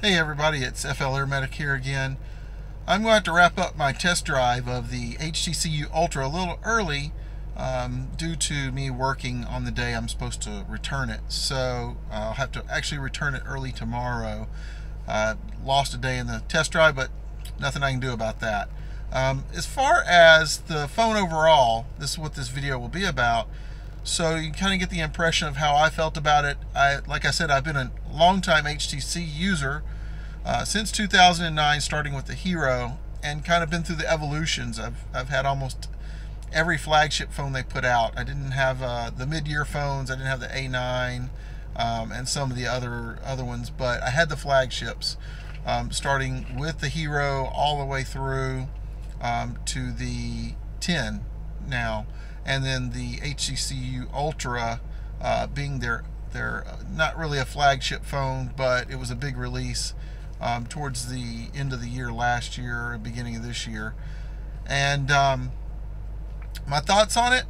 Hey everybody, it's FL Air Medic here again. I'm going to have to wrap up my test drive of the HTC U Ultra a little early due to me working on the day I'm supposed to return it. So I'll have to actually return it early tomorrow. Lost a day in the test drive, but nothing I can do about that. As far as the phone overall, this is what this video will be about. So you kind of get the impression of how I felt about it. Like I said, I've been a long-time HTC user since 2009, starting with the Hero, and kind of been through the evolutions. I've had almost every flagship phone they put out. I didn't have the mid-year phones. I didn't have the A9 and some of the other ones, but I had the flagships, starting with the Hero all the way through to the 10 now. And then the HTC U Ultra being their not really a flagship phone, but it was a big release towards the end of the year last year, beginning of this year. And my thoughts on it: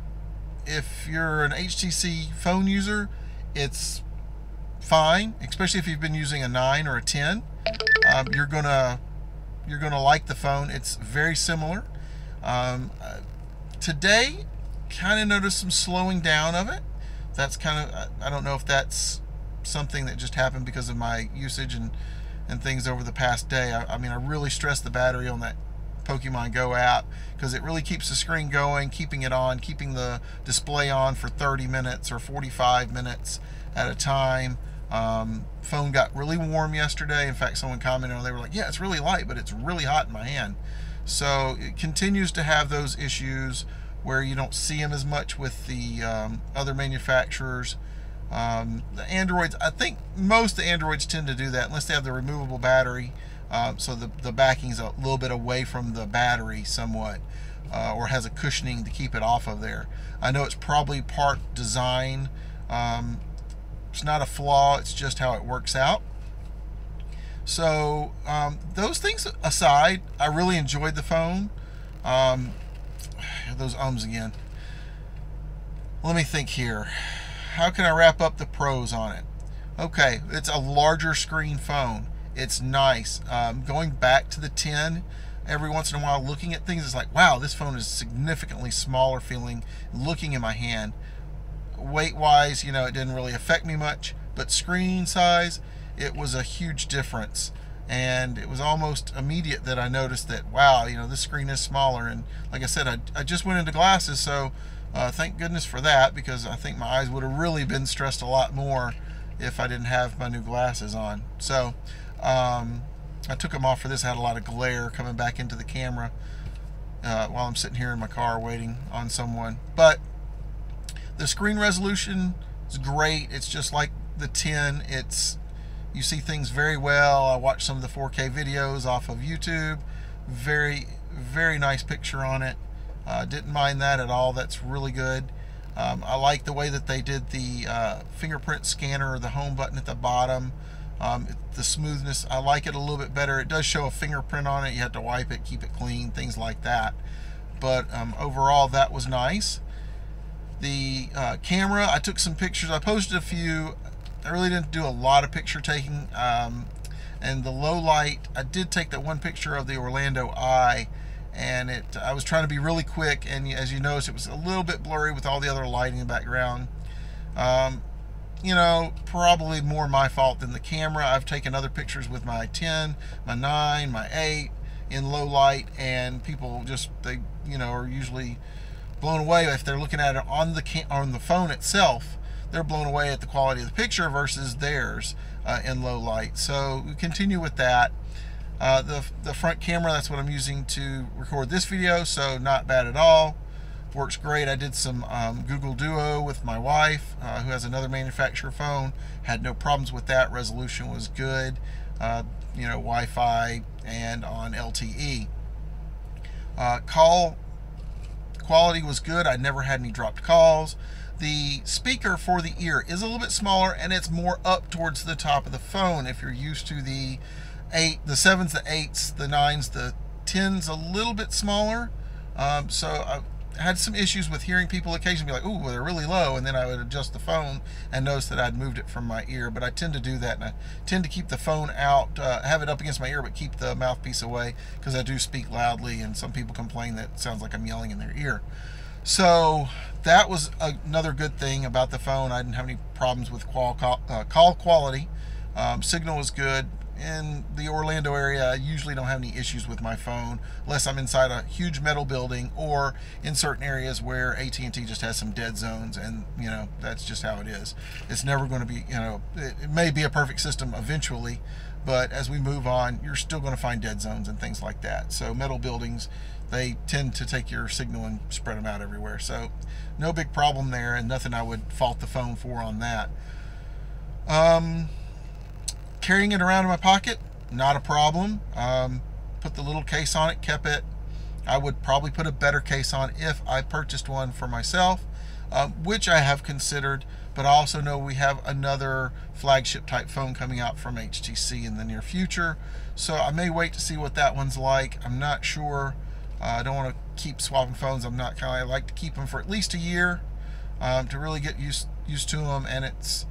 if you're an HTC phone user, it's fine, especially if you've been using a 9 or a 10. You're gonna like the phone. It's very similar. Today, kind of noticed some slowing down of it. That's kind of, I don't know if that's something that just happened because of my usage and things over the past day. I mean, I really stressed the battery on that Pokemon Go app because it really keeps the screen going, keeping it on, keeping the display on for 30 minutes or 45 minutes at a time. Phone got really warm yesterday. In fact, someone commented, they were like, yeah, it's really light, but it's really hot in my hand. So it continues to have those issues where you don't see them as much with the other manufacturers. The Androids, I think most of the Androids tend to do that unless they have the removable battery, so the backing's a little bit away from the battery somewhat, or has a cushioning to keep it off of there. I know it's probably part design. It's not a flaw, it's just how it works out. So those things aside, I really enjoyed the phone. Those ums again. Let me think here. How can I wrap up the pros on it? Okay, it's a larger screen phone. It's nice. Going back to the 10, every once in a while looking at things, it's like, wow, this phone is significantly smaller feeling looking in my hand. Weight wise, you know, it didn't really affect me much, but screen size, it was a huge difference. And it was almost immediate that I noticed that, wow, you know, this screen is smaller. And like I said, I just went into glasses, so thank goodness for that, because I think my eyes would have really been stressed a lot more if I didn't have my new glasses on. So I took them off for this. I had a lot of glare coming back into the camera while I'm sitting here in my car waiting on someone. But the screen resolution is great. It's just like the 10. You see things very well. I watched some of the 4K videos off of YouTube. Very, very nice picture on it. Didn't mind that at all. That's really good. I like the way that they did the fingerprint scanner, or the home button at the bottom. The smoothness, I like it a little bit better. It does show a fingerprint on it. You have to wipe it, keep it clean, things like that. But overall, that was nice. The camera, I took some pictures. I posted a few. I really didn't do a lot of picture taking, and the low light, I did take that one picture of the Orlando Eye, and I was trying to be really quick, and as you notice, it was a little bit blurry with all the other lighting in the background. You know, probably more my fault than the camera. I've taken other pictures with my 10, my 9, my 8 in low light, and people just, they, you know, are usually blown away if they're looking at it on the phone itself. They're blown away at the quality of the picture versus theirs in low light. So we continue with that. The front camera, that's what I'm using to record this video, so not bad at all. Works great. I did some Google Duo with my wife, who has another manufacturer phone. Had no problems with that. Resolution was good. You know, Wi-Fi and on LTE. Call quality was good. I never had any dropped calls. The speaker for the ear is a little bit smaller, and it's more up towards the top of the phone. If you're used to the 7s, the 8s, the 9s, the 10s, a little bit smaller. So had some issues with hearing people occasionally be like, "Ooh, well, they're really low," and then I would adjust the phone and notice that I'd moved it from my ear. But I tend to do that, and I tend to keep the phone out, have it up against my ear, but keep the mouthpiece away, because I do speak loudly, and some people complain that it sounds like I'm yelling in their ear. So that was another good thing about the phone. I didn't have any problems with call quality. Signal was good. In the Orlando area, I usually don't have any issues with my phone unless I'm inside a huge metal building or in certain areas where AT&T just has some dead zones, and you know, that's just how it is. It's never going to be, you know, it may be a perfect system eventually, but as we move on, you're still going to find dead zones and things like that. So metal buildings, they tend to take your signal and spread them out everywhere. So no big problem there, and nothing I would fault the phone for on that. Carrying it around in my pocket, not a problem. Put the little case on it, kept it. I would probably put a better case on if I purchased one for myself, which I have considered, but I also know we have another flagship type phone coming out from HTC in the near future, so I may wait to see what that one's like. I'm not sure. I don't want to keep swapping phones. I like to keep them for at least a year to really get used to them, and it's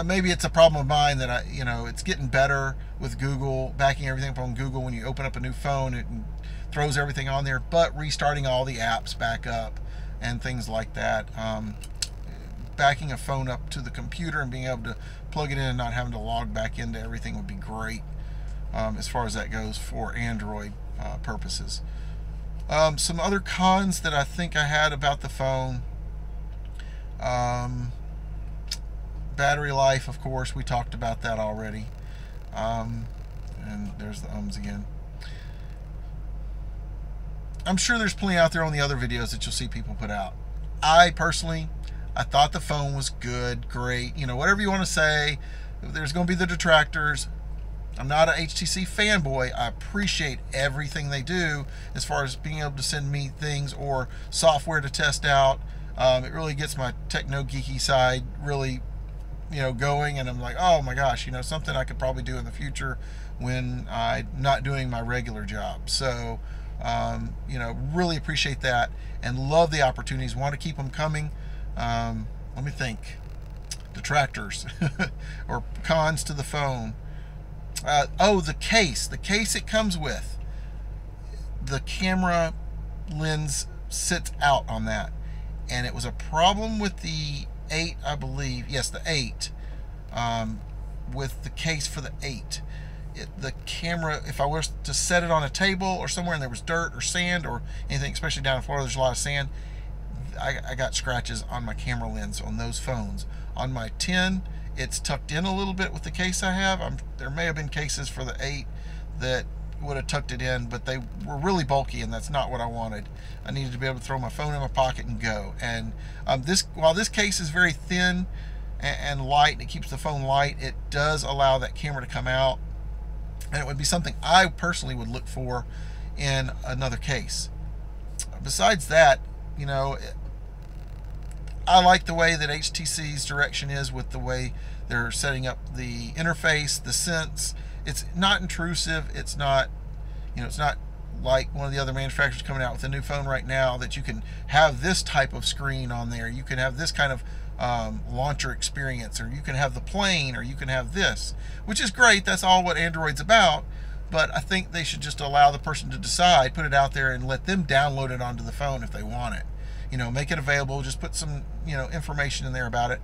maybe it's a problem of mine that it's getting better with Google, backing everything up on Google. When you open up a new phone, it throws everything on there, but restarting all the apps back up and things like that. Backing a phone up to the computer and being able to plug it in and not having to log back into everything would be great as far as that goes for Android purposes. Some other cons that I think I had about the phone. Battery life, of course, we talked about that already. And there's the ums again. I'm sure there's plenty out there on the other videos that you'll see people put out. I thought the phone was good, great, whatever you want to say. There's going to be the detractors. I'm not an HTC fanboy. I appreciate everything they do as far as being able to send me things or software to test out. It really gets my techno geeky side really going, and I'm like, oh my gosh, something I could probably do in the future when I'm not doing my regular job. So really appreciate that and love the opportunities, want to keep them coming. Let me think. Detractors or cons to the phone. The case it comes with, the camera lens sits out on that, and it was a problem with the 8, I believe. Yes, the 8. With the case for the 8, the camera, if I was to set it on a table or somewhere and there was dirt or sand or anything, especially down in Florida, there's a lot of sand, I got scratches on my camera lens on those phones. On my 10, it's tucked in a little bit with the case I have. There may have been cases for the 8 that would have tucked it in, but they were really bulky, and that's not what I wanted. I needed to be able to throw my phone in my pocket and go. And while this case is very thin and light, and it keeps the phone light, it does allow that camera to come out, and it would be something I personally would look for in another case. Besides that, I like the way that HTC's direction is with the way they're setting up the interface, the Sense. It's not intrusive. It's not, it's not like one of the other manufacturers coming out with a new phone right now that you can have this type of screen on there. You can have this kind of launcher experience, or you can have the plane, or you can have this, which is great. That's all what Android's about. But I think they should just allow the person to decide, put it out there, and let them download it onto the phone if they want it. Make it available. Just put some, information in there about it.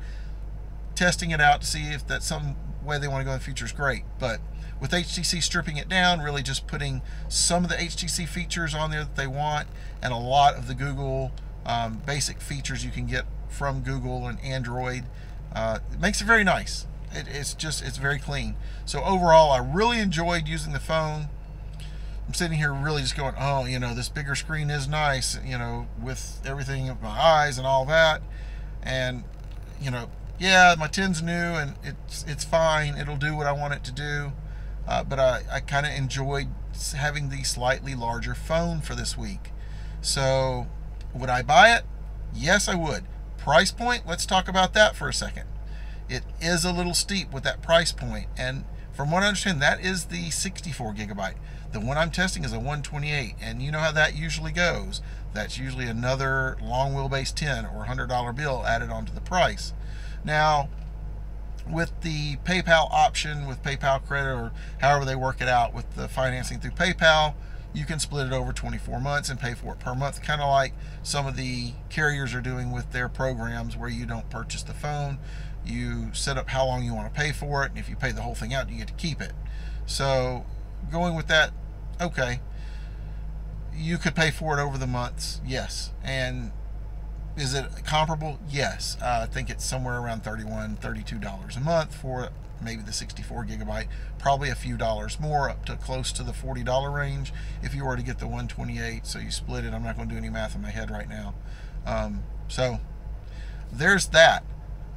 Testing it out to see if that's some way they want to go in the future is great. But with HTC stripping it down, really just putting some of the HTC features on there that they want, and a lot of the Google basic features you can get from Google and Android, it makes it very nice. It's very clean. So overall, I really enjoyed using the phone. I'm sitting here really just going, oh, this bigger screen is nice, with everything of my eyes and all that. And, yeah, my 10's new, and it's fine. It'll do what I want it to do. But I kind of enjoyed having the slightly larger phone for this week. So would I buy it? Yes, I would. Price point, let's talk about that for a second. It is a little steep with that price point, and From what I understand, that is the 64 gigabyte. The one I'm testing is a 128, and you know how that usually goes. That's usually another long wheelbase 10 or $100 bill added onto the price. Now, with the PayPal option, with PayPal credit, or however they work it out with the financing through PayPal, you can split it over 24 months and pay for it per month, kind of like some of the carriers are doing with their programs, where you don't purchase the phone, you set up how long you want to pay for it, and if you pay the whole thing out, you get to keep it. So going with that, okay, you could pay for it over the months, yes. And is it comparable? Yes. I think it's somewhere around $31, $32 a month for maybe the 64 gigabyte, probably a few dollars more, up to close to the $40 range if you were to get the 128. So you split it. I'm not going to do any math in my head right now. So there's that.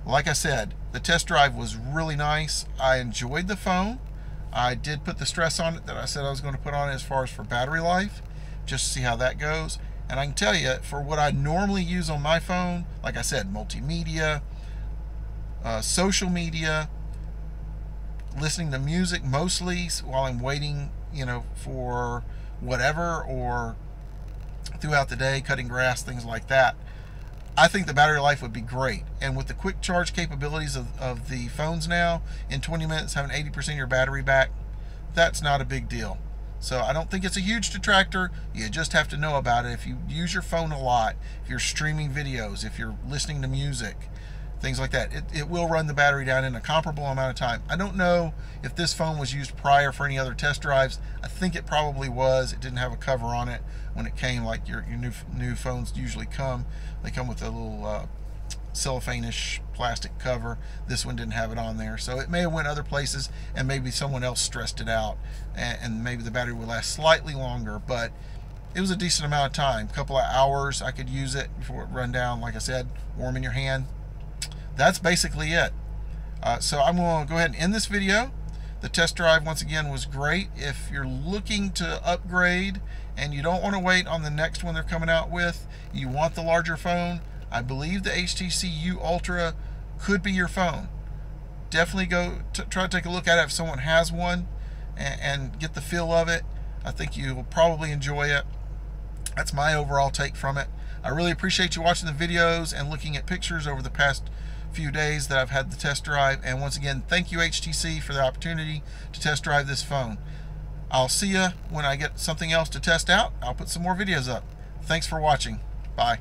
Like I said, the test drive was really nice. I enjoyed the phone. I did put the stress on it that I said I was going to put on it as far as for battery life, just to see how that goes. And I can tell you, for what I normally use on my phone, like I said, multimedia, social media, listening to music mostly while I'm waiting, for whatever, or throughout the day, cutting grass, things like that, I think the battery life would be great. And with the quick charge capabilities of the phones now, in 20 minutes having 80% of your battery back, that's not a big deal. So I don't think it's a huge detractor. You just have to know about it. If you use your phone a lot, if you're streaming videos, if you're listening to music, things like that, it will run the battery down in a comparable amount of time. I don't know if this phone was used prior for any other test drives. I think it probably was. It didn't have a cover on it when it came, like your new phones usually come. They come with a little cellophane-ish plastic cover. This one didn't have it on there, so it may have went other places, and maybe someone else stressed it out, and maybe the battery would last slightly longer. But it was a decent amount of time, a couple of hours I could use it before it run down. Like I said, warm in your hand. That's basically it. So I'm going to go ahead and end this video. The test drive, once again, was great. If you're looking to upgrade and you don't want to wait on the next one they're coming out with, you want the larger phone, I believe the HTC U Ultra could be your phone. Definitely go try to take a look at it if someone has one, and get the feel of it. I think you will probably enjoy it. That's my overall take from it. I really appreciate you watching the videos and looking at pictures over the past few days that I've had the test drive. And once again, thank you HTC for the opportunity to test drive this phone. I'll see you when I get something else to test out. I'll put some more videos up. Thanks for watching. Bye.